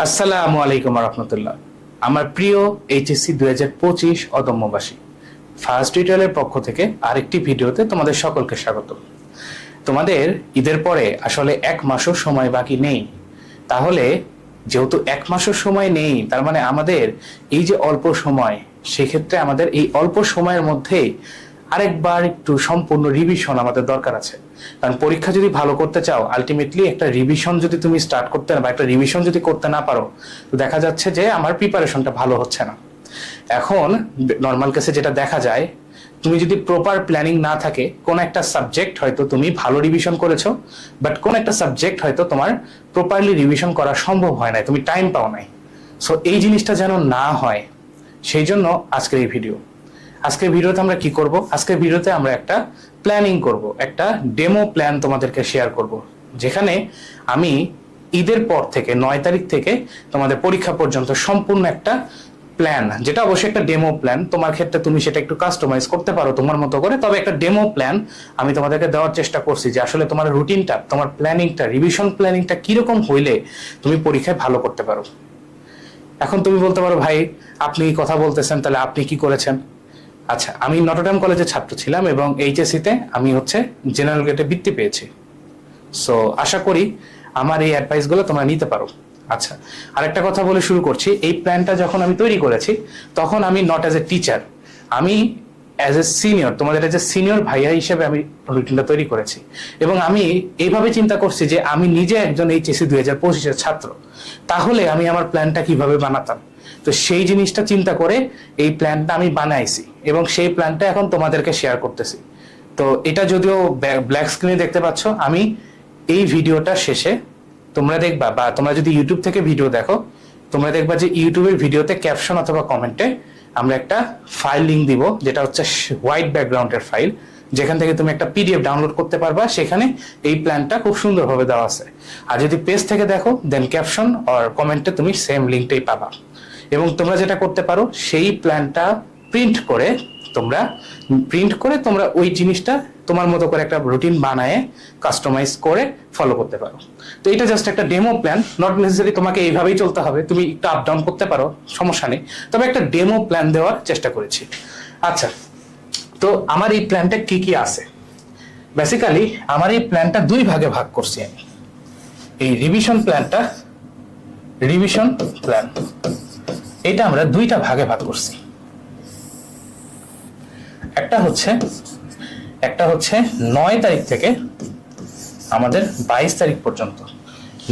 আসসালামু আলাইকুম রহমতুল্লাহ। আমার প্রিয় এইচএসসি 2025 অদম্যবাসী, ফার্স্ট টিউটোরিয়ালের পক্ষ থেকে আরেকটি ভিডিওতে তোমাদের সকলকে স্বাগত। তোমাদের ঈদের পরে আসলে এক মাসও সময় বাকি নেই। তাহলে যেহেতু এক মাসও সময় নেই, তার মানে আমাদের এই যে অল্প সময়, সেক্ষেত্রে আমাদের এই অল্প সময়ের মধ্যে আরেকবার একটু সম্পূর্ণ রিভিশন আমাদের দরকার আছে। কারণ পরীক্ষা যদি ভালো করতে চাও, আলটিমেটলি একটা রিভিশন যদি তুমি স্টার্ট করতে না বা একটা রিভিশন যদি করতে না পারো, তো দেখা যাচ্ছে যে আমার প্রিপারেশনটা ভালো হচ্ছে না। এখন নর্মাল কেসে যেটা দেখা যায়, তুমি যদি প্রপার প্ল্যানিং না থাকে, কোন একটা সাবজেক্ট হয়তো তুমি ভালো রিভিশন করেছো, বাট কোন একটা সাবজেক্ট হয়তো তোমার প্রপারলি রিভিশন করা সম্ভব হয় না, তুমি টাইম পাও নাই। সো এই জিনিসটা যেন না হয়, সেই জন্য আজকের এই ভিডিও। আজকের ভিডিওতে আমরা কি করব? আজকের ভিডিওতে আমরা একটা প্ল্যানিং করব, একটা ডেমো প্ল্যান তোমাদেরকে শেয়ার করব, যেখানে আমি ঈদের পর থেকে 9 তারিখ থেকে তোমাদের পরীক্ষা পর্যন্ত সম্পূর্ণ একটা প্ল্যান, যেটা অবশ্যই একটা ডেমো প্ল্যান, তোমার ক্ষেত্রে তুমি সেটা একটু কাস্টমাইজ করতে পারো তোমার মতো করে, তবে একটা ডেমো প্ল্যান আমি তোমাদেরকে দেওয়ার চেষ্টা করছি যে আসলে তোমার রুটিনটা, তোমার প্ল্যানিংটা, রিভিশন প্ল্যানিংটা কিরকম হইলে তুমি পরীক্ষায় ভালো করতে পারো। এখন তুমি বলতে পারো, ভাই আপনি কথা বলতেছেন, তাহলে আপনি কি করেছেন? আচ্ছা, আমি নটরডেম কলেজের ছাত্র ছিলাম এবং এইচএসসিতে আমি জেনারেল গ্রেডে বৃত্তি পেয়েছি। সো আশা করি আমার এই অ্যাডভাইসগুলো তোমরা নিতে পারো। আচ্ছা, আরেকটা কথা বলে শুরু করছি। এই প্ল্যানটা যখন আমি তৈরি করেছি, তখন আমি নট অ্যাজ এ টিচার, আমি অ্যাজ এ সিনিয়র, তোমাদের অ্যাজ এ সিনিয়র ভাইয়া হিসেবে আমি রুটিনটা তৈরি করেছি। এবং আমি এইভাবে চিন্তা করছি যে আমি নিজে একজন এইচএসসি 2025-এর ছাত্র, তাহলে আমি আমার প্ল্যানটা কিভাবে বানাতাম। তো সেই জিনিসটা চিন্তা করে এই প্ল্যানটা আমি বানাইছি এবং সেই প্ল্যানটা এখন তোমাদেরকে শেয়ার করতেছি। তো এটা যদিও ব্ল্যাক স্ক্রিনে দেখতে পাচ্ছ, আমি এই ভিডিওটা শেষে তোমরা দেখবা, বা তোমরা যদি ইউটিউব থেকে ভিডিও দেখো, তোমরা দেখবা যে ইউটিউবের ভিডিওতে ক্যাপশন অথবা কমেন্টে আমরা একটা ফাইল লিঙ্ক দিব, যেটা হচ্ছে হোয়াইট ব্যাকগ্রাউন্ডের ফাইল, যেখান থেকে তুমি একটা পিডিএফ ডাউনলোড করতে পারবা। সেখানে এই প্ল্যানটা খুব সুন্দরভাবে দেওয়া আছে। আর যদি পেজ থেকে দেখো, দেন ক্যাপশন আর কমেন্টে তুমি সেম লিঙ্কটাই পাবা। এবং তোমরা যেটা করতে পারো, সেই প্ল্যানটা প্রিন্ট করে তোমরা ওই জিনিসটা তোমার মতো করে একটা রুটিন বানায় কাস্টমাইজ করে ফলো করতে পারো। তো এটা জাস্ট একটা ডেমো প্ল্যান, নট নেসেসারি তোমাকে এইভাবেই চলতে হবে, তুমি একটু আপ ডাউন করতে পারো, সমস্যা নেই, তবে একটা ডেমো প্ল্যান দেওয়ার চেষ্টা করেছি। আচ্ছা, তো আমার এই প্ল্যানটা কি কি আছে? বেসিক্যালি আমার এই প্ল্যানটা দুই ভাগে ভাগ করছি আমি। এই রিভিশন প্ল্যান, এটা আমরা দুইটা ভাগে ভাগ করছি। একটা হচ্ছে 9 তারিখ থেকে আমাদের 22 তারিখ পর্যন্ত,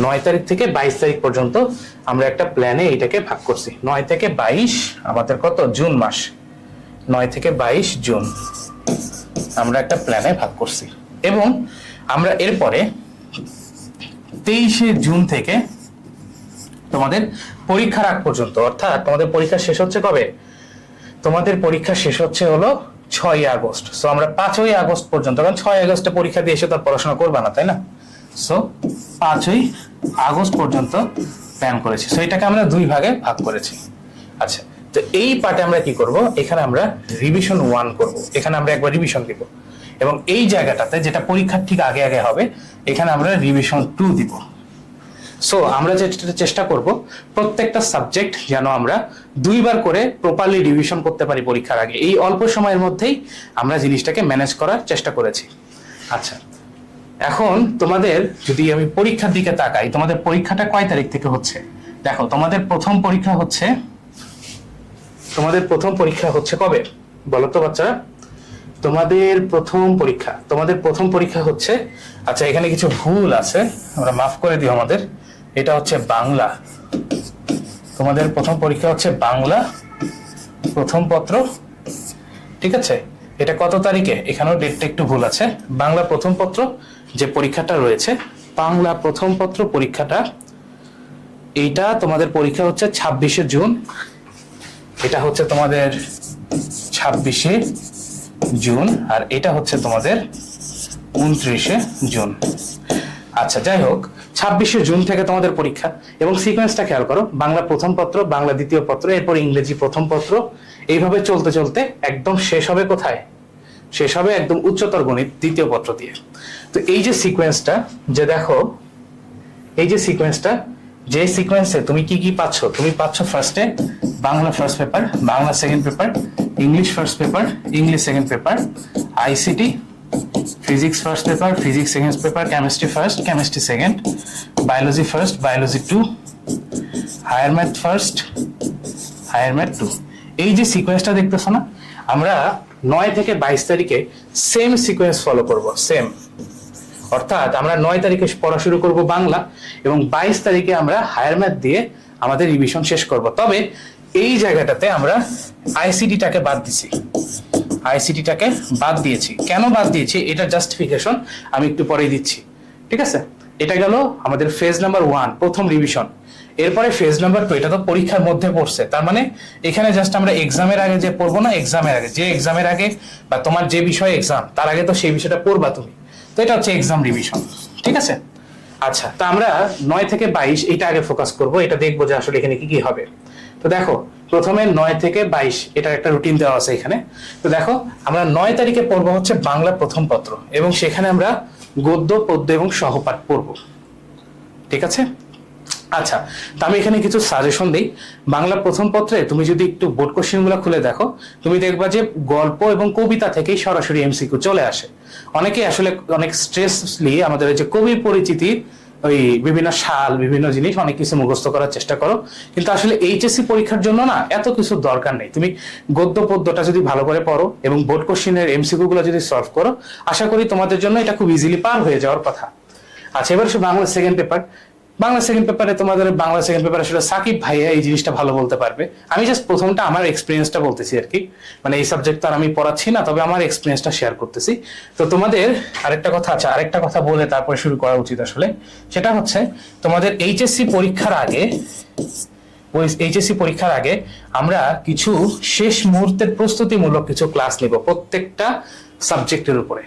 9 তারিখ থেকে 22 তারিখ পর্যন্ত আমরা একটা প্ল্যানে এটাকে ভাগ করছি। 9 থেকে 22 আমাদের কত? জুন মাস। 9 থেকে 22 জুন আমরা একটা প্ল্যানে ভাগ করছি। এবং আমরা এরপরে 23 জুন থেকে তোমাদের পরীক্ষার আগ পর্যন্ত, অর্থাৎ তোমাদের পরীক্ষা শেষ হচ্ছে কবে? তোমাদের পরীক্ষা শেষ হচ্ছে হলো 6 আগস্ট। সো আমরা 5 আগস্ট পর্যন্ত, কারণ 6 আগস্টে পরীক্ষা দিয়ে এসে তো পড়াশোনা করবা না, তাই না? সো 5 আগস্ট পর্যন্ত প্ল্যান করেছি। সো এটাকে আমরা দুই ভাগে ভাগ করেছি। আচ্ছা, তো এই পার্টে আমরা কি করব? এখানে আমরা রিভিশন 1 করব, এখানে আমরা একবার রিভিশন দিব। এবং এই জায়গাটাতে, যেটা পরীক্ষার ঠিক আগে আগে হবে, এখানে আমরা রিভিশন 2 দিব। সো আমরা যেটা চেষ্টা করব, প্রত্যেকটা সাবজেক্ট যেন আমরা দুইবার করে প্রপারলি রিভিশন করতে পারি পরীক্ষার আগে। এই অল্প সময়ের মধ্যেই আমরা জিনিসটাকে ম্যানেজ করার চেষ্টা করেছি। আচ্ছা, এখন তোমাদের যদি আমি পরীক্ষার দিকে তাকাই, তোমাদের পরীক্ষাটা কয় তারিখ থেকে হচ্ছে? দেখো, তোমাদের প্রথম পরীক্ষা হচ্ছে কবে বলো তো বাচ্চারা? তোমাদের প্রথম পরীক্ষা হচ্ছে, আচ্ছা এখানে কিছু ভুল আছে, আমরা মাফ করে দিও আমাদের। এটা হচ্ছে বাংলা, তোমাদের প্রথম পরীক্ষা হচ্ছে বাংলা প্রথম পত্র, ঠিক আছে? এটা কত তারিখে? এখানেও ডেটটা একটু ভুল আছে। বাংলা প্রথম পত্র যে পরীক্ষাটা রয়েছে, বাংলা প্রথম পত্র পরীক্ষাটা, এইটা তোমাদের পরীক্ষা হচ্ছে 26 জুন। এটা হচ্ছে তোমাদের 26 জুন, আর এটা হচ্ছে তোমাদের 29 জুন। আচ্ছা, যাই হোক, 26 জুন থেকে তোমাদের পরীক্ষা। এবং সিকোয়েন্সটা খেয়াল করো, বাংলা প্রথম পত্র, বাংলা দ্বিতীয় পত্র, এরপর ইংরেজি প্রথম পত্র, এইভাবে চলতে চলতে একদম শেষ হবে কোথায়? শেষ হবে একদম উচ্চতর গণিত দ্বিতীয় পত্র দিয়ে। তো এই যে সিকোয়েন্সটা, যে দেখো এই যে সিকোয়েন্সটা, যে সিকোয়েন্সে তুমি কি কি পাচ্ছ, তুমি পাচ্ছ ফার্স্টে Bangla first paper, Bangla second paper, English first paper, English second paper, ICT physics first paper, physics second paper, chemistry first, chemistry second, biology first, biology two, higher math first, higher math two. এই যে সিকোয়েন্সটা দেখতেছো না, আমরা 9 থেকে 22 তারিখে same sequence follow করব, same. অর্থাৎ আমরা 9 তারিখে পড়া শুরু করব বাংলা এবং 22 তারিখে আমরা হায়ার ম্যাথ দিয়ে আমাদের রিভিশন শেষ করব। তবে এই জায়গাটাতে আমরা আইসিটিটাকে বাদ দিছি, আইসিটিটাকে বাদ দিয়েছি। কেন বাদ দিয়েছি এটা জাস্টিফিকেশন আমি একটু পরেই দিচ্ছি, ঠিক আছে? এটা গেল আমাদের ফেজ নাম্বার 1, প্রথম রিভিশন। এরপরে ফেজ নাম্বার 2, এটা তো পরীক্ষার মধ্যে পড়ছে, তার মানে এখানে জাস্ট আমরা এক্সামের আগে যে পড়বো না, এক্সামের আগে যে এক্সামের আগে বা তোমার যে বিষয়ে এক্সাম তার আগে তো সেই বিষয়টা পড়বা তুমি, তো এটা হচ্ছে এক্সাম রিভিশন, ঠিক আছে? আচ্ছা, তো আমরা 9 থেকে 22 এটা আগে ফোকাস করব, এটা দেখবো যে আসলে এখানে কি কি হবে। তো দেখো প্রথমে 9 থেকে 22 এটার একটা রুটিন দেওয়া আছে এখানে। তো দেখো আমরা 9 তারিখে পড়বো হচ্ছে বাংলা প্রথম পত্র এবং সেখানে আমরা গদ্য পদ্য এবং সহপাঠ পড়বো, ঠিক আছে? আচ্ছা, তো আমি এখানে কিছু সাজেশন দিই। বাংলা প্রথম পত্রে তুমি যদি একটু বোর্ড কোশ্চেন গুলো খুলে দেখো, তুমি দেখবা যে গল্প এবং কবিতা থেকেই সরাসরি এমসিকিউ চলে আসে। অনেকে আসলে অনেক স্ট্রেসলি আমাদের যে কবির পরিচিতি, ওই বিভিন্ন সাল, বিভিন্ন জিনিস অনেক কিছু মুখস্থ করার চেষ্টা করো, কিন্তু আসলে এইচএসসি পরীক্ষার জন্য না এত কিছু দরকার নেই। তুমি গদ্য পদ্যটা যদি ভালো করে পড়ো এবং বোর্ড কোশ্চেনের এমসিকিউ গুলো যদি সলভ করো, আশা করি তোমাদের জন্য এটা খুব ইজিলি পার হয়ে যাওয়ার কথা। আচ্ছা, এবার Bangla second paper. Bangla second পেপারে তোমাদের বাংলা সেকেন্ড পেপার আসলে সাকিব ভাইয়া এই জিনিসটা ভালো বলতে পারবে। আমি জাস্ট প্রথমটা আমার এক্সপিরিয়েন্সটা বলতেছি আর কি, মানে এই সাবজেক্ট তো আর আমি পড়াচ্ছি না, তবে আমার এক্সপিরিয়েন্সটা শেয়ার করতেছি। তো তোমাদের আরেকটা কথা আছে, আরেকটা কথা বলে তারপরে শুরু করা উচিত আসলে, সেটা হচ্ছে তোমাদের এইচএসসি পরীক্ষার আগে, ওই এইচএসসি পরীক্ষার আগে আমরা কিছু শেষ মুহূর্তের প্রস্তুতিমূলক কিছু ক্লাস নিব প্রত্যেকটা সাবজেক্টের উপরে,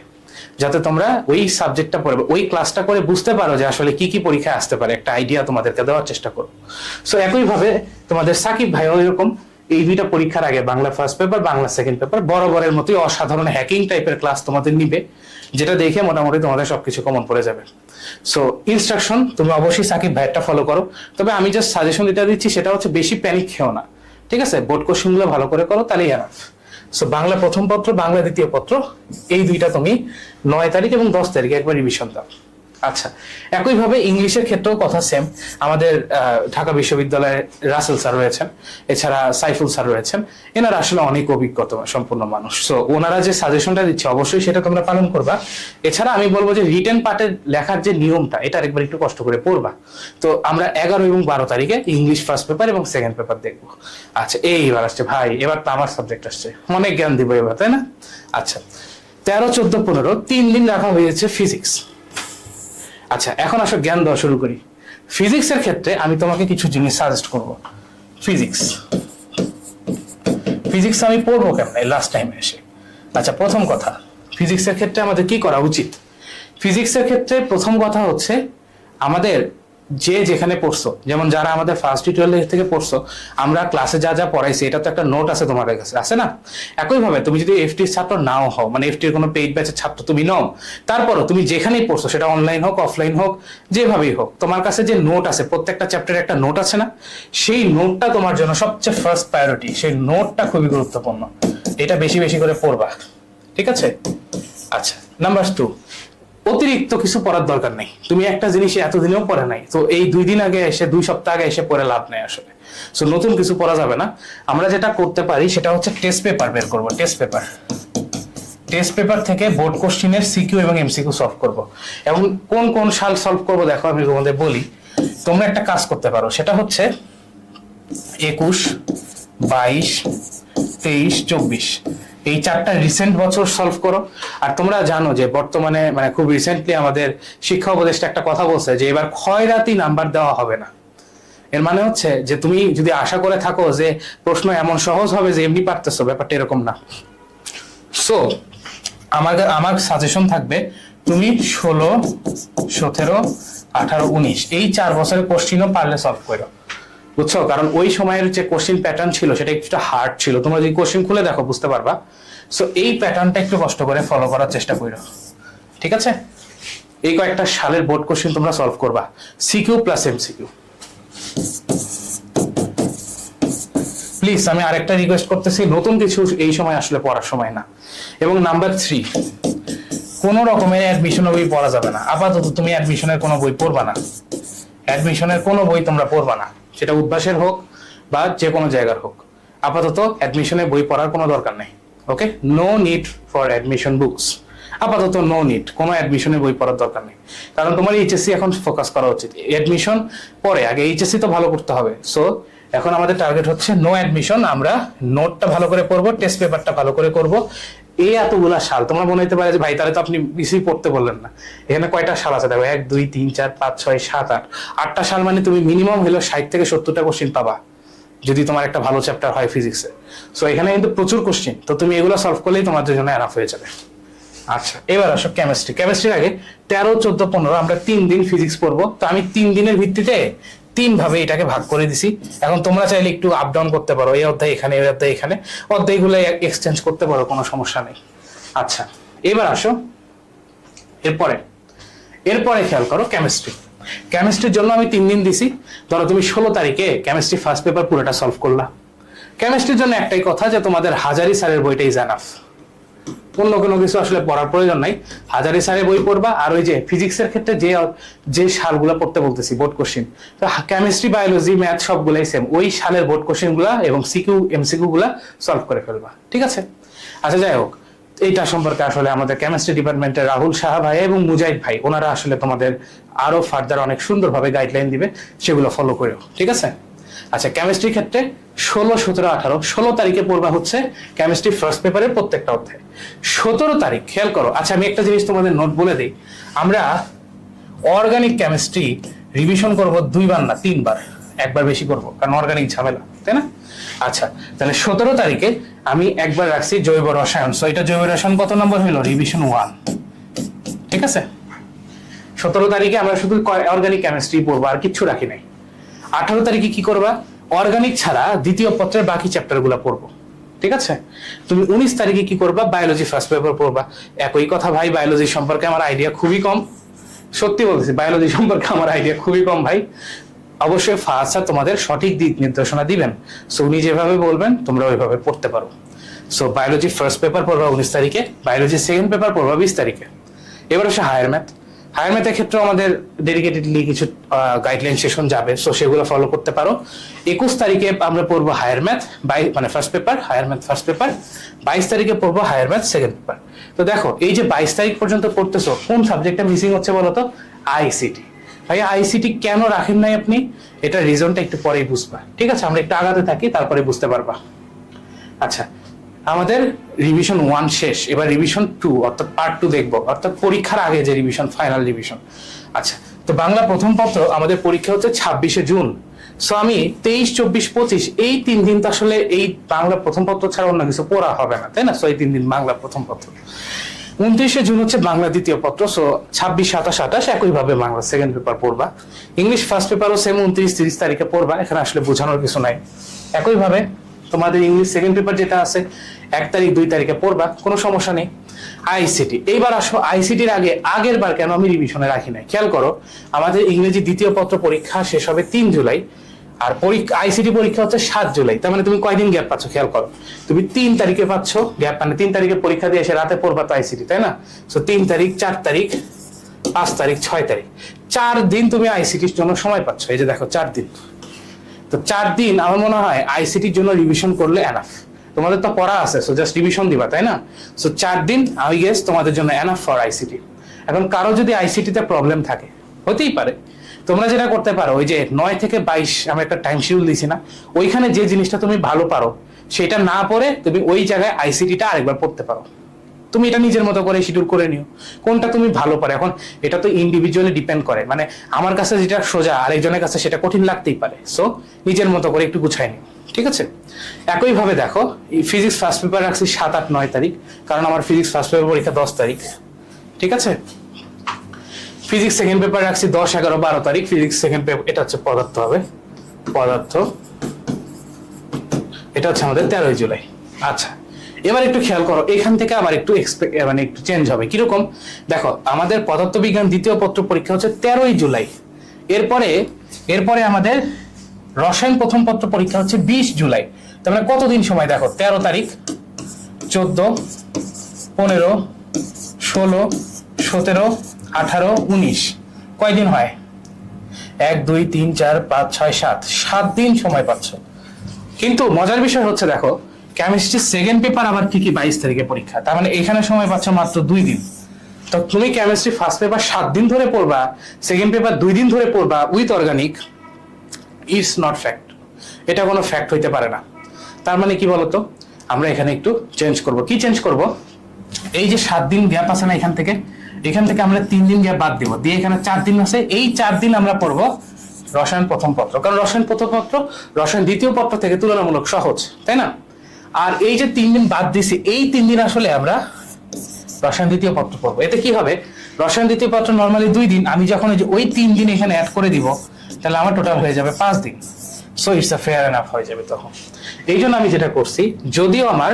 যাতে তোমরা ওই সাবজেক্টটা পড়বে, ওই ক্লাসটা করে বুঝতে পারো যে আসলে কি কি পরীক্ষায় আসতে পারে, একটা আইডিয়া তোমাদেরকে দেওয়ার চেষ্টা করো। সো একইভাবে তোমাদের সাকিব ভাইও এরকম এই দুইটা পরীক্ষার আগে Bangla first paper, Bangla second paper বরাবরের মতোই অসাধারণ হ্যাকিং টাইপের ক্লাস তোমাদের নিবে, যেটা দেখে মোটামুটি তোমাদের সবকিছু কমন পড়ে যাবে। সো ইনস্ট্রাকশন তুমি অবশ্যই সাকিব ভাইয়েরটা ফলো করো, তবে আমি জাস্ট সাজেশন যেটা দিচ্ছি সেটা হচ্ছে বেশি প্যানিক খেও না, ঠিক আছে? বোর্ড কোশ্চেন গুলো ভালো করে করো, তাহলেই এনাফ। সো বাংলা প্রথম পত্র, বাংলা দ্বিতীয় পত্র, এই দুইটা তুমি 9 তারিখ এবং 10 তারিখে একবার রিভিশন দাও। আচ্ছা, একইভাবে ইংলিশের ক্ষেত্রেও কথা সেম। আমাদের ঢাকা বিশ্ববিদ্যালয়ের রাসেল স্যার রয়েছেন, এছাড়া সাইফুল স্যার রয়েছেন, এনারা আসলে অনেক অভিজ্ঞতা সম্পূর্ণ মানুষ। সো ওনারা যে সাজেশনটা দিচ্ছে অবশ্যই সেটা তোমরা পালন করবা। এছাড়া আমি বলবো যে রিটেন পার্টের লেখার যে নিয়মটা, এটা একবার একটু কষ্ট করে পড়বা। তো আমরা 11 এবং 12 তারিখে ইংলিশ ফার্স্ট পেপার এবং সেকেন্ড পেপার দেখবো। আচ্ছা, এইবার আসছে ভাই, এবার তো আমার সাবজেক্ট আসছে, অনেক জ্ঞান দিব এবার, তাই না? আচ্ছা, 13, 14, 15 3 দিন রাখা হয়েছে ফিজিক্স। আচ্ছা, এখন আসো জ্ঞান দেওয়া শুরু করি। ফিজিক্সের ক্ষেত্রে আমি তোমাকে কিছু জিনিস সাজেস্ট করব। ফিজিক্স আমি পড়বো কেমন লাস্ট টাইমে এসে। আচ্ছা, প্রথম কথা, ফিজিক্সের ক্ষেত্রে আমাদের কি করা উচিত? ফিজিক্সের ক্ষেত্রে প্রথম কথা হচ্ছে আমাদের যে যেখানে পড়ছো, যেমন যারা আমাদের ফার্স্ট টিউটোরিয়াল থেকে পড়ছো, আমরা ক্লাসে যা যা পড়াইছি এটা তো একটা নোট আছে তোমাদের কাছে, আছে না? একইভাবে তুমি যদি এফটির ছাত্র নাও হও, মানে এফটির কোনো পেইড ব্যাচের ছাত্র তুমি নও, তারপরও তুমি যেখানেই পড়ছো, সেটা অনলাইন হোক অফলাইন হোক যেভাবেই হোক, তোমার কাছে যে নোট আছে, প্রত্যেকটা চ্যাপ্টারে একটা নোট আছে না, সেই নোটটা তোমার জন্য সবচেয়ে ফার্স্ট প্রায়োরিটি। সেই নোটটা খুবই গুরুত্বপূর্ণ, এটা বেশি বেশি করে পড়বা, ঠিক আছে? আচ্ছা, নাম্বার 2, অতিরিক্ত কিছু পড়ার দরকার নেই। তুমি একটা জিনিস এতদিনেও পড়ে নাই, তো এই 2 দিন আগে এসে, 2 সপ্তাহ আগে এসে পড়ে লাভ নেই আসলে। সো নতুন কিছু পড়া যাবে না। আমরা যেটা করতে পারি সেটা হচ্ছে টেস্ট পেপার বের করব। টেস্ট পেপার থেকে বোর্ড কোশ্চেনের সিকিউ এবং এমসিকিউ সলভ করব। এবং কোন কোন সাল সলভ করব দেখো, আমি তোমাদের বলি। তোমরা একটা কাজ করতে পারো, সেটা হচ্ছে 21, 22, 23, 24 এই 4টা রিসেন্ট বছর সলভ করো। আর তোমরা জানো যে বর্তমানে, মানে খুব রিসেন্টলি আমাদের শিক্ষা উপদেষ্টা একটা কথা বলছে যে এবার খয়রাতি নাম্বার দেওয়া হবে না। এর মানে হচ্ছে যে তুমি যদি আশা করে থাকো যে প্রশ্ন এমন সহজ হবে যে এমনি পারতেছো, ব্যাপারটা এরকম না। সো আমার সাজেশন থাকবে, তুমি 16, 17, 18, 19 এই 4 বছরের কোশ্চিনও পারলে সলভ করো, বুঝছো? কারণ ওই সময়ের যে কোশ্চিন প্যাটার্ন ছিল সেটা একটু হার্ড ছিল, তোমরা যদি কোশ্চিন খুলে দেখো বুঝতে পারবা। সো এই প্যাটার্নটা একটু কষ্ট করে ফলো করার চেষ্টা করো, ঠিক আছে? এই কয়েকটা সালের বোর্ড কোশ্চিন তোমরা সলভ করবা, সিকিউ প্লাস এমসিকিউ। প্লিজ আমি আরেকটা রিকোয়েস্ট করতেছি, নতুন কিছু এই সময় আসলে পড়ার সময় না। এবং নাম্বার 3, কোনো রকমের অ্যাডমিশনের বই পড়া যাবে না। আপাতত তুমি অ্যাডমিশনের কোনো বই পড়বা না, অ্যাডমিশনের কোনো বই তোমরা পড়বা না, সেটা উদ্ভাসের হোক বা যে কোনো জায়গার হোক। আপাতত অ্যাডমিশনের বই পড়ার কোনো দরকার নেই। Okay, no need for admission books. আপাতত নো নিড, কোনো অ্যাডমিশনের বই পড়ার দরকার নেই, কারণ তোমার এইচএসসি এখন ফোকাস করা উচিত। অ্যাডমিশন পরে, আগে এইচএসসি তো ভালো করতে হবে। সো এখন আমাদের টার্গেট হচ্ছে নো অ্যাডমিশন। আমরা নোটটা ভালো করে পড়বো, টেস্ট পেপারটা ভালো করে করব। এই এতগুলা সাল তোমরা মনে হতে পারে যে ভাই তাহলে তো আপনি বেশি পড়তে বললেন না। এখানে কয়টা সাল আছে দেখো, 1 2 3 4 5 6 7 8, 8টা সাল, মানে তুমি মিনিমাম হলো 60 থেকে 70টা কোশ্চেন পাবা যদি তোমার একটা ভালো চ্যাপ্টার হয় ফিজিক্সে। সো এখানে কিন্তু প্রচুর কোশ্চেন, তো তুমি এগুলো সলভ করলেই তোমাদের জন্য এনাফ হয়ে যাবে। আচ্ছা, এবার আসো কেমিস্ট্রি। কেমিস্ট্রির আগে 13 14 15 আমরা 3 দিন ফিজিক্স পড়বো। তো আমি 3 দিনের ভিত্তিতে 3 ভাবে এটাকে ভাগ করে দিছি। এখন তোমরা চাইলে একটু আপ ডাউন করতে পারো, এই অধ্যায় এখানে, এই অধ্যায় এখানে, অধ্যায়গুলো এক্সচেঞ্জ করতে পারো, কোনো সমস্যা নেই। আচ্ছা, এবার আসো এরপরে খেয়াল করো কেমিস্ট্রি। কেমিস্ট্রির জন্য আমি 3 দিন দিছি। ধরো তুমি 16 তারিখে কেমিস্ট্রি ফার্স্ট পেপার পুরোটা সলভ করলা। কেমিস্ট্রির জন্য একটাই কথা যে তোমাদের হাজারি স্যারের বইটাই জানাফ, অন্য কোনো কিছু আসলে পড়ার প্রয়োজন নাই। হাজারি স্যারের বই পড়বা। আর ওই যে ফিজিক্সের ক্ষেত্রে যে সালগুলো পড়তে বলতেছি বোর্ড কোশ্চেন, তো কেমিস্ট্রি বায়োলজি ম্যাথ সবগুলাই সেম, ওই সালের বোর্ড কোশ্চেন গুলা এবং সিকিউ এমসিকিউ গুলা সলভ করে ফেলবা, ঠিক আছে? আচ্ছা, যাই হোক, এইটা সম্পর্কে আসলে আমাদের কেমিস্ট্রি ডিপার্টমেন্টের রাহুল সাহা ভাই এবং মুজাহিদ ভাই, ওনারা আসলে তোমাদের আরো ফার্দার অনেক সুন্দরভাবে গাইডলাইন দিবে, সেগুলো ফলো করো, ঠিক আছে? আচ্ছা, কেমিস্ট্রির ক্ষেত্রে 16 17 18 16 তারিখে পড়বা হচ্ছে কেমিস্ট্রি ফার্স্ট পেপারের প্রত্যেকটা অধ্যায়। 17 তারিখ খেয়াল করো। আচ্ছা, আমি একটা জিনিস তোমাদের নোট বলে দিই, আমরা অর্গানিক কেমিস্ট্রি রিভিশন করব 2 বার না 3 বার, একবার বেশি করব, কারণ অর্গানিক ঝামেলা, তাই না? আচ্ছা, তাহলে 17 তারিখে আমি একবার রাখছি জৈব রসায়ন। সো এটা জৈব রসায়ন কত নম্বর হলো? রিভিশন 1, ঠিক আছে? 17 তারিখে আমরা শুধু অর্গানিক কেমিস্ট্রি পড়বো, আর কিচ্ছু রাখি নাই। 18 তারিখে কি করবা? অর্গানিক ছাড়া দ্বিতীয় পত্রের বাকি চ্যাপ্টার গুলা পড়বো, ঠিক আছে? তুমি 19 তারিখে কি করবা? বায়োলজি ফার্স্ট পেপার পড়বা। একই কথা ভাই, বায়োলজি সম্পর্কে আমার আইডিয়া খুবই কম, সত্যি বলতেছি, বায়োলজি সম্পর্কে আমার আইডিয়া খুবই কম ভাই। অবশ্যই ফার্স্ট স্যার তোমাদের সঠিক দিক নির্দেশনা দিবেন, সো উনি যেভাবে বলবেন তোমরা ওইভাবে পড়তে পারো। সো বায়োলজি ফার্স্ট পেপার পড়বা 19 তারিখে, বায়োলজি সেকেন্ড পেপার পড়বা 20 তারিখে। এবার হচ্ছে হায়ার ম্যাথ। হায়ার ম্যাথের ক্ষেত্রে আমাদের ডেডিকেটেডলি কিছু গাইডলাইন সেশন যাবে, সো সেগুলো ফলো করতে পারো। 21 তারিখে আমরা পড়বো হায়ার ম্যাথ মানে first paper, higher math first paper. 22 তারিখে পড়বো হায়ার ম্যাথ সেকেন্ড পেপার। তো দেখো, এই যে 22 তারিখ পর্যন্ত পড়তেছো, কোন সাবজেক্টটা মিসিং হচ্ছে বলো তো? আইসিটি। ভাই আইসিটি কেন রাখেন নাই আপনি? এটা রিজনটা একটু পরেই বুঝবা, ঠিক আছে? আমরা একটু আগাতে থাকি, তারপরে বুঝতে পারবা। আচ্ছা, আমাদের রিভিশন 1 শেষ, এবার রিভিশন 2 অর্থাৎ পার্ট 2 দেখবো, অর্থাৎ পরীক্ষার আগে যে রিভিশন, ফাইনাল রিভিশন। আচ্ছা, তো বাংলা প্রথম পত্র আমাদের পরীক্ষা হচ্ছে 26শে জুন। সো আমি 23 24 25 এই 3 দিন তো আসলে এই বাংলা প্রথম পত্র ছাড়া অন্য কিছু পড়া হবে না, তাই না? সো এই 3 দিন বাংলা প্রথম পত্র। 29শে জুন হচ্ছে বাংলা দ্বিতীয় পত্র। সো 26 27 28 একইভাবে বাংলা সেকেন্ড পেপার পড়বা। ইংলিশ ফার্স্ট পেপারও সেম 29 30 তারিখে পড়বা, এখানে আসলে বোঝানোর কিছু নাই। একইভাবে তোমাদের ইংলিশ সেকেন্ড পেপার যেটা আছে 1 তারিখ 2 তারিখে পড়বা, কোনো সমস্যা নেই। আইসিটি, এইবার আসো আইসিটির আগের বার কেন আমি রিভিশনে রাখি নাই? খেয়াল করো, আমাদের ইংরেজি দ্বিতীয় পত্র পরীক্ষা শেষ হবে 3 জুলাই, আর আইসিটি পরীক্ষা হচ্ছে 7 জুলাই। তার মানে তুমি কয়দিন গ্যাপ পাচ্ছ? খেয়াল করো, তুমি 3 তারিখে পাচ্ছ গ্যাপ, মানে 3 তারিখে পরীক্ষা দিয়ে এসে রাতে পড়বা তো আইসিটি, তাই না? সো 3 তারিখ 4 তারিখ 5 তারিখ 6 তারিখ 4 দিন তুমি আইসিটির জন্য সময় পাচ্ছ। এই যে দেখো 4 দিন, তো 4 দিন আমার মনে হয় আইসিটির জন্য রিভিশন করলে এনাফ। তোমাদের তো পড়া আছে, সো জাস্ট রিভিশন দিবা, তাই না? সো 4 দিন আই গেস তোমাদের জন্য এনাফ ফর আইসিটি। এখন কারো যদি আইসিটিতে প্রবলেম থাকে, হতেই পারে, তোমরা যেটা করতে পারো, ওই যে 9 থেকে 22 আমি একটা টাইম শিডিউল দিছি না, ওইখানে যে জিনিসটা তুমি ভালো পারো সেটা না পড়ে তুমি ওই জায়গায় আইসিটিটা আরেকবার পড়তে পারো। তুমি এটা নিজের মতো করে শিডিউল করে নিও, কোনটা তুমি ভালো পারো। এখন এটা তো ইন্ডিভিজুয়ালি ডিপেন্ড করে, মানে আমার কাছে যেটা সোজা আরেকজনের কাছে সেটা কঠিন লাগতেই পারে। সো নিজের মতো করে একটু গুছাই নিও, ঠিক আছে? একইভাবে দেখো, ফিজিক্স ফার্স্ট পেপার রাখছি 7 8 9 তারিখ, কারণ আমার ফিজিক্স ফার্স্ট পেপার পরীক্ষা 10 তারিখ, ঠিক আছে? ফিজিক্স সেকেন্ড পেপার রাখছি 10 11 12 তারিখ। ফিজিক্স সেকেন্ড পেপার, এটা হচ্ছে পদার্থ হবে, পদার্থ, এটা হচ্ছে আমাদের 13 জুলাই। আচ্ছা, এবার একটু খেয়াল করো, এখান থেকে আবার একটু মানে একটু চেঞ্জ হবে। কিরকম? দেখো, আমাদের পদার্থবিজ্ঞান দ্বিতীয় পত্র পরীক্ষা হচ্ছে 13 জুলাই। এরপরে আমাদের রসায়ন প্রথম পত্র পরীক্ষা হচ্ছে 20 জুলাই, তার মানে কতদিন সময় দেখো, 13 তারিখ, 14, 15, 16, 17, 18, 19, কয়দিন হয়? 1 2 3 4 5 6 7, 7 দিন সময় পাচ্ছ। কিন্তু মজার বিষয় হচ্ছে দেখো, কেমিস্ট্রি সেকেন্ড পেপার আবার ঠিকই 22 তারিখে পরীক্ষা, তার মানে এখানে সময় পাচ্ছ মাত্র 2 দিন। তো তুমি কেমিস্ট্রি ফার্স্ট পেপার 7 দিন ধরে পড়বা, সেকেন্ড পেপার 2 দিন ধরে পড়বা with organic, it's not fact, এটা কোনো ফ্যাক্ট হইতে পারে না। তার মানে কি বলতো, আমরা এখানে একটু চেঞ্জ করব। কি চেঞ্জ করব? এই যে 7 দিন গ্যাপ আছে না, এখান থেকে আমরা 3 দিন গ্যাপ বাদ দিব, দিয়ে এখানে 4 দিন আছে, এই 4 দিন আমরা পড়বো রসায়ন প্রথম পত্র, কারণ রসায়ন প্রথম পত্র রসায়ন দ্বিতীয় পত্র থেকে তুলনামূলক সহজ, তাই না? আর এই যে 3 দিন বাদ দিছি, এই 3 দিন আসলে আমরা রসায়ন দ্বিতীয় পত্র পড়বো। এতে কি হবে, রসায়ন দ্বিতীয় পত্র নরমালি 2 দিন, আমি যখন ওই 3 দিন এখানে অ্যাড করে দিব, তাহলে আমার টোটাল হয়ে যাবে 5 দিন। So it's a fair enough হয়ে যাবে তখন। এই জন্য আমি যেটা করছি, যদিও আমার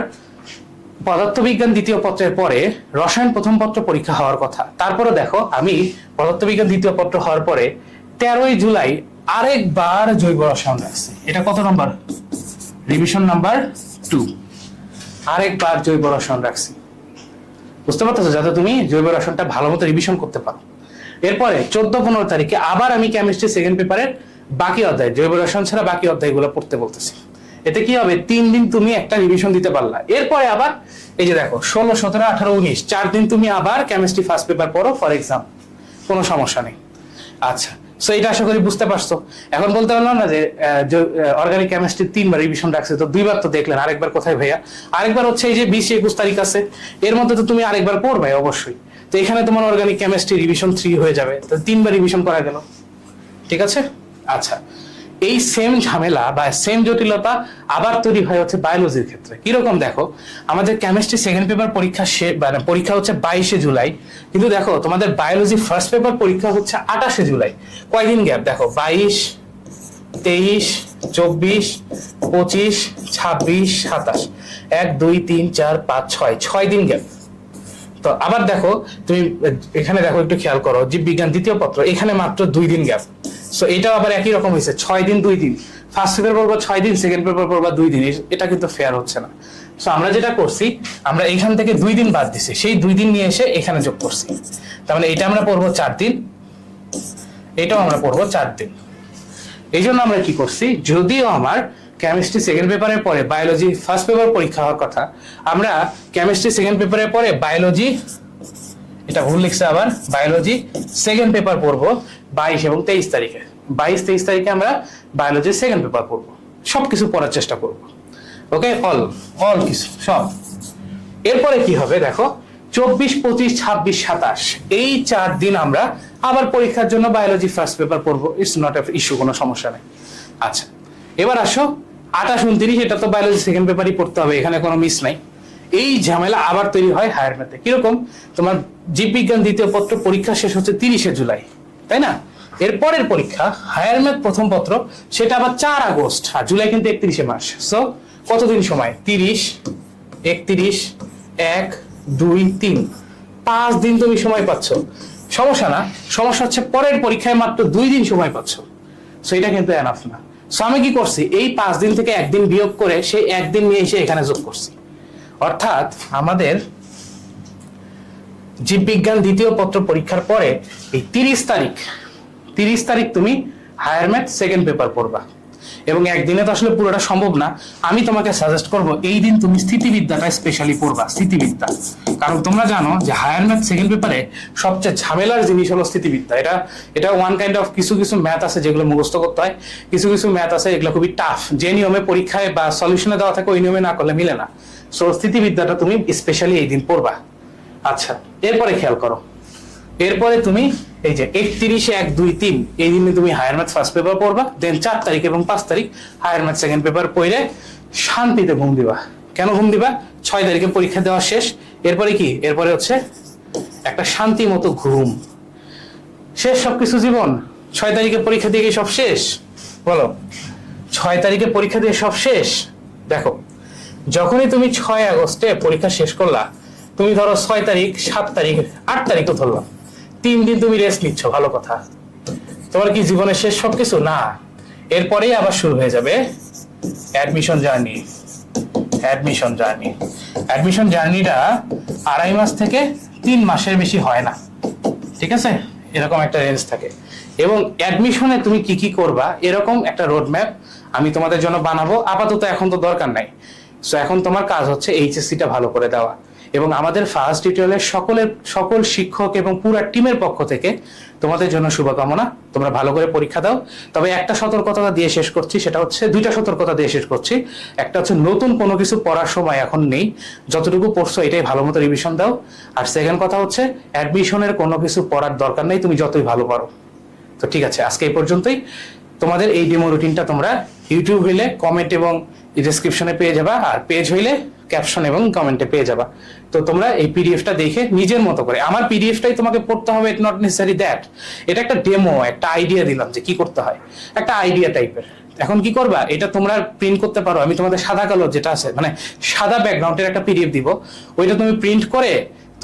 পদার্থবিজ্ঞান দ্বিতীয় পত্রের পরে রসায়ন প্রথম পত্র পরীক্ষা হওয়ার কথা, তারপরে দেখো আমি পদার্থবিজ্ঞান দ্বিতীয় পত্র হওয়ার পরে 13 জুলাই আরেকবার জৈব রসায়ন রাখছি। এটা কত নম্বর? রিভিশন নাম্বার 2, আরেকবার জৈব রসায়ন রাখছি। বুঝতে পারতেছো, যাতে তুমি জৈব রসায়নটা ভালো মতো রিভিশন করতে পারো। এরপরে 14-15 তারিখে আবার আমি কেমিস্ট্রি সেকেন্ড পেপারের বাকি অধ্যায়, জৈব রসায়ন ছাড়া বাকি অধ্যায়গুলো পড়তে বলতেছি। এতে কি হবে, 3 দিন তুমি একটা রিভিশন দিতে পারলা। এরপরে আবার এই যে দেখো 16, 17, 18, 19, 4 দিন তুমি আবার কেমিস্ট্রি ফার্স্ট পেপার পড়ো ফর এক্সাম, কোনো সমস্যা নেই। আচ্ছা, সো এটা আশা করি বুঝতে পারছো। এখন বলতে পারলাম না যে অর্গানিক কেমিস্ট্রি 3 বার রিভিশন রাখছে, তো 2 বার তো দেখলেন, আরেকবার কোথায় ভাইয়া? আরেকবার হচ্ছে এই যে 20-21 তারিখ আছে, এর মধ্যে তো তুমি আরেকবার পড়বে অবশ্যই। তো এখানে তোমার অর্গানিক কেমিস্ট্রি রিভিশন 3 হয়ে যাবে, তো 3 বার রিভিশন করা গেল, ঠিক আছে? আচ্ছা, এই সেম ঝামেলা বা সেম জটিলতা আবার তৈরি হয় হচ্ছে বায়োলজির ক্ষেত্রে। কিরকম দেখো, আমাদের কেমিস্ট্রি সেকেন্ড পেপার পরীক্ষা হচ্ছে 22 জুলাই, কিন্তু দেখো তোমাদের বায়োলজি ফার্স্ট পেপার পরীক্ষা হচ্ছে 28 জুলাই। কয়দিন গ্যাপ দেখো, 22, 23, 24, 25, 26, 27, 1 2 3 4 5 6 দিন গ্যাপ। তো আবার দেখো তুমি এখানে দেখো, একটু খেয়াল করো, জীববিজ্ঞান দ্বিতীয় পত্র এখানে মাত্র 2 দিন গ্যাপ। সো এটাও আবার একই রকম হয়েছে, 6 দিন 2 দিন, ফার্স্ট পেপার পড়বা 6 দিন, সেকেন্ড পেপার পড়বা 2 দিন, এটা কিন্তু ফেয়ার হচ্ছে না। সো আমরা যেটা করছি, আমরা এখান থেকে 2 দিন বাদ দিছি, সেই 2 দিন নিয়ে এসে এখানে যোগ করছি, তার মানে এটা আমরা পড়বো 4 দিন, এটাও আমরা পড়বো 4 দিন। এই জন্য আমরা কি করছি, যদিও আমার কেমিস্ট্রি সেকেন্ড পেপারের পরে বায়োলজি ফার্স্ট পেপার পরীক্ষা হওয়ার কথা, আমরা কেমিস্ট্রি সেকেন্ড পেপারের পরে বায়োলজি, এটা ভুল লিখছে আবার, বায়োলজি সেকেন্ড পেপার পড়বো 22 এবং 23 তারিখে। 22-23 তারিখে আমরা বায়োলজি সেকেন্ড পেপার পড়বো, সবকিছু পড়ার চেষ্টা করব। ওকে, অল কিছু সব। এরপরে কি হবে দেখো, 24, 25, 26, 27 এই 4 দিন আমরা আবার পরীক্ষার জন্য বায়োলজি ফার্স্ট পেপার পড়বো, ইটস নট এ ইস্যু, কোনো সমস্যা নেই। আচ্ছা, এবার আসো 28, 29, এটা তো বায়োলজি সেকেন্ড পেপারই পড়তে হবে, এখানে কোনো মিস নাই। এই ঝামেলা আবার তৈরি হয় হায়ার ম্যাথে। কিরকম, তোমার জীববিজ্ঞান দ্বিতীয় পত্র পরীক্ষা শেষ হচ্ছে 30 জুলাই, তাই না? এরপরের পরীক্ষা হায়ার ম্যাথ প্রথম পত্র, সেটা আবার 4 আগস্ট, আর জুলাই কিন্তু 31 মাস। সো কতদিন সময়, 30, 31, 1 2 3, 5 দিন তুমি সময় পাচ্ছ। সমস্যা না, সমস্যা হচ্ছে পরের পরীক্ষায় মাত্র 2 দিন সময় পাচ্ছ। সো এটা কিন্তু এনাফ না। সো আমি কি করছি, এই 5 দিন থেকে 1 দিন বিয়োগ করে সেই 1 দিন নিয়ে এসে এখানে যোগ করছি। অর্থাৎ আমাদের জীববিজ্ঞান দ্বিতীয় পত্র পরীক্ষার পরে এই 30 তারিখ তুমি হায়ার ম্যাথ সেকেন্ড পেপার পড়বা, এবং একদিনে তো আসলে পুরোটা সম্ভব না। আমি তোমাকে সাজেস্ট করব এই দিন তুমি স্থিতিবিদ্যাটা স্পেশালি পড়বা, স্থিতিবিদ্যা। কারণ তোমরা জানো যে হায়ার ম্যাথ সেকেন্ড পেপারে সবচেয়ে ঝামেলার জিনিস হলো স্থিতিবিদ্যা। এটা ওয়ান কাইন্ড অফ কিছু ম্যাথ আছে যেগুলো মুখস্থ করতে হয়, কিছু ম্যাথ আছে এগুলো খুবই টাফ, যে নিয়মে পরীক্ষায় বা সলিউশনে দেওয়া থাকে ওই নিয়মে না করলে মিলে না। সো স্থিতিবিদ্যাটা তুমি স্পেশালি এই দিন পড়বা। আচ্ছা, এরপরে খেয়াল করো, এরপরে তুমি এই যে 31, 1 2 3 এই দিনে তুমি হায়ার ম্যাথ ফার্স্ট পেপার পড়বা, দেন 4 তারিখ এবং 5 তারিখ হায়ার ম্যাথ সেকেন্ড পেপার পড়ে শান্তিতে ঘুম দিবা। কেন ঘুম দিবা, 6 তারিখে পরীক্ষা দেওয়া শেষ। এরপরে কি, এরপরে হচ্ছে একটা শান্তি মতো ঘুম, শেষ সবকিছু জীবন। 6 তারিখে পরীক্ষা দিয়ে সব শেষ, বলো 6 তারিখে পরীক্ষা দিয়ে সব শেষ। দেখো যখনই তুমি 6 আগস্টে পরীক্ষা শেষ করলা, তুমি ধরো 6 তারিখ, 7 তারিখ, 8 তারিখও ধরলাম, 3 দিন তুমি রেস্ট নিচ্ছ, ভালো কথা। তোমার কি জীবনের শেষ সবকিছু? না, এরপরেই আবার শুরু হয়ে যাবে অ্যাডমিশন জার্নি। অ্যাডমিশন জার্নিটা 2.5 মাস থেকে 3 মাসের বেশি হয় না, ঠিক আছে? এরকম একটা রেঞ্জ থাকে। এবং অ্যাডমিশনে তুমি কি কি করবা এরকম একটা রোড ম্যাপ আমি তোমাদের জন্য বানাবো। আপাতত এখন তো দরকার নাই। সো এখন তোমার কাজ হচ্ছে এইচএসসিটা ভালো করে দেওয়া। এবং আমাদের ফার্স্ট টিউটোরিয়ালের সকল শিক্ষক এবং পুরো টিমের পক্ষ থেকে তোমাদের জন্য শুভকামনা। তোমরা ভালো করে পরীক্ষা দাও। তবে একটা সতর্কতা দিয়ে শেষ করছি, সেটা হচ্ছে দুইটা সতর্কতা দিয়ে শেষ করছি। একটা হচ্ছে নতুন কোনো কিছু পড়ার সময় এখন নেই, যতটুকু পড়ছো এটাই ভালো মতো রিভিশন দাও। আর সেকেন্ড কথা হচ্ছে অ্যাডমিশনের কোনো কিছু পড়ার দরকার নেই, তুমি যতই ভালো পারো। তো ঠিক আছে, আজকে এই পর্যন্তই। তোমাদের এই ডেমো রুটিনটা তোমরা ইউটিউব হইলে কমেন্ট এবং ডেসক্রিপশনে পেয়ে যাবা, আর পেজ হইলে ক্যাপশন এবং কমেন্টে পেয়ে যাবা। তো তোমরা এই পিডিএফটা দেখে নিজের মতো করে, আমার পিডিএফটাই তোমাকে পড়তে হবে, ইট নট নেসেসারি দ্যাট। এটা একটা ডেমো, একটা আইডিয়া দিলাম যে কি করতে হয়, একটা আইডিয়া টাইপের। এখন কি করবা, এটা তোমরা প্রিন্ট করতে পারো। আমি তোমাদের সাদা কালো যেটা আছে, মানে সাদা ব্যাকগ্রাউন্ডের একটা পিডিএফ দিব, ওইটা তুমি প্রিন্ট করে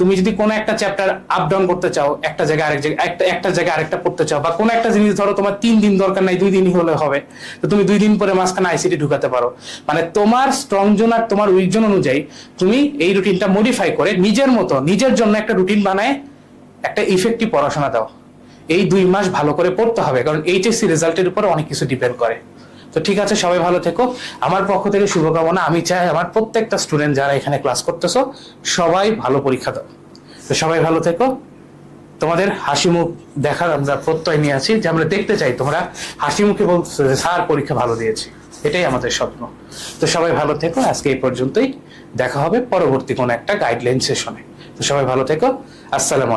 তুমি যদি কোনো একটা চ্যাপ্টার আপ ডাউন করতে চাও, একটা জায়গায় আরেক জায়গায় একটা জায়গায় আরেকটা পড়তে চাও, বা কোনো একটা জিনিস ধরো তোমার 3 দিন দরকার নাই, 2 দিনই হলে হবে, তো তুমি 2 দিন পরে মাঝখানে আইসিটি ঢুকাতে পারো। মানে তোমার স্ট্রং জোন আর তোমার উইক জোন অনুযায়ী তুমি এই রুটিনটা মডিফাই করে নিজের মতো নিজের জন্য একটা রুটিন বানায় একটা ইফেক্টিভ পড়াশোনা দাও। এই 2 মাস ভালো করে পড়তে হবে, কারণ এইচএসসি রেজাল্টের উপর অনেক কিছু ডিপেন্ড করে। তো ঠিক আছে, সবাই ভালো থেকো। আমার পক্ষ থেকে শুভকামনা। আমি চাই আমার প্রত্যেকটা স্টুডেন্ট যারা এখানে ক্লাস করতেছো সবাই ভালো পরীক্ষা দাও। তো সবাই ভালো থেকো। তোমাদের হাসি মুখ দেখার আমরা প্রত্যয় নিয়ে আছি, যে আমরা দেখতে চাই তোমরা হাসি মুখে বলছো যে স্যার পরীক্ষা ভালো দিয়েছি, এটাই আমাদের স্বপ্ন। তো সবাই ভালো থেকো, আজকে এই পর্যন্তই। দেখা হবে পরবর্তী কোনো একটা গাইডলাইন সেশনে। তো সবাই ভালো থেকো। আসসালামু আলাইকুম।